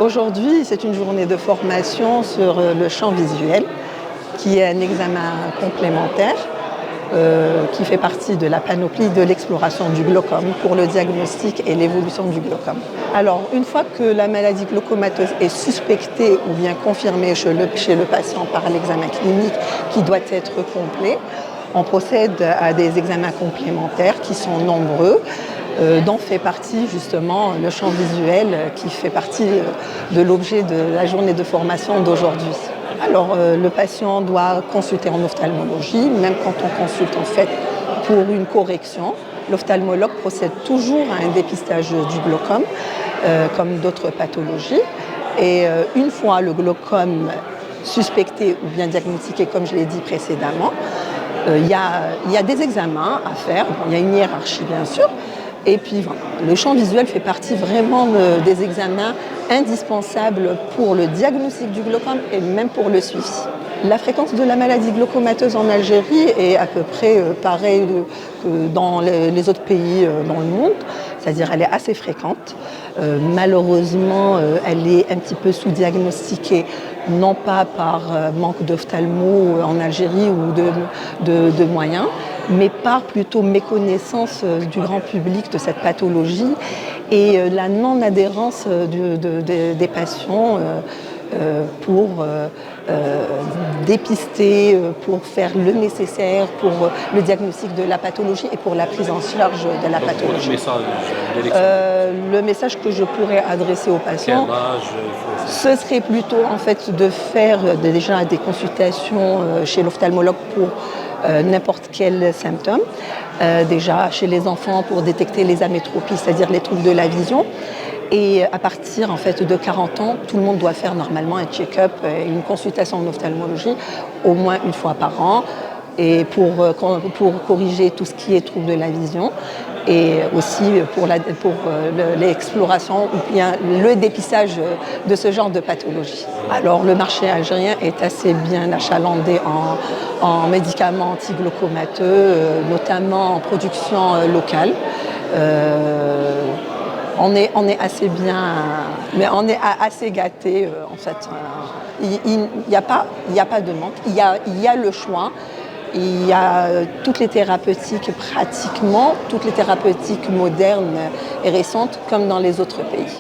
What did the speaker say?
Aujourd'hui, c'est une journée de formation sur le champ visuel, qui est un examen complémentaire qui fait partie de la panoplie de l'exploration du glaucome pour le diagnostic et l'évolution du glaucome. Alors, une fois que la maladie glaucomateuse est suspectée ou bien confirmée chez le patient par l'examen clinique qui doit être complet, on procède à des examens complémentaires qui sont nombreux, dont fait partie justement le champ visuel qui fait partie de l'objet de la journée de formation d'aujourd'hui. Alors le patient doit consulter en ophtalmologie, même quand on consulte en fait pour une correction. L'ophtalmologue procède toujours à un dépistage du glaucome, comme d'autres pathologies. Et une fois le glaucome suspecté ou bien diagnostiqué, comme je l'ai dit précédemment, il y a des examens à faire. Bon, il y a une hiérarchie bien sûr. Et puis voilà, le champ visuel fait partie vraiment des examens indispensables pour le diagnostic du glaucome et même pour le suivi. La fréquence de la maladie glaucomateuse en Algérie est à peu près pareille que dans les autres pays dans le monde, c'est-à-dire elle est assez fréquente. Malheureusement, elle est un petit peu sous-diagnostiquée, non pas par manque d'ophtalmo en Algérie ou de moyens, mais par plutôt méconnaissance du grand public de cette pathologie et la non-adhérence des patients pour dépister, pour faire le nécessaire pour le diagnostic de la pathologie et pour la prise en charge de la pathologie. Le message que je pourrais adresser aux patients, ce serait plutôt en fait de faire déjà des consultations chez l'ophtalmologue pour n'importe quel symptôme. Déjà chez les enfants pour détecter les amétropies, c'est-à-dire les troubles de la vision. Et à partir en fait, de 40 ans, tout le monde doit faire normalement un check-up et une consultation en ophtalmologie au moins une fois par an et pour corriger tout ce qui est troubles de la vision et aussi pour l'exploration ou bien le dépistage de ce genre de pathologie. Alors le marché algérien est assez bien achalandé en médicaments anti-glaucomateux, notamment en production locale. On est assez bien, mais on est assez gâté en fait. Il n'y a pas de manque. Il y a le choix. Il y a toutes les thérapeutiques, pratiquement toutes les thérapeutiques modernes et récentes, comme dans les autres pays.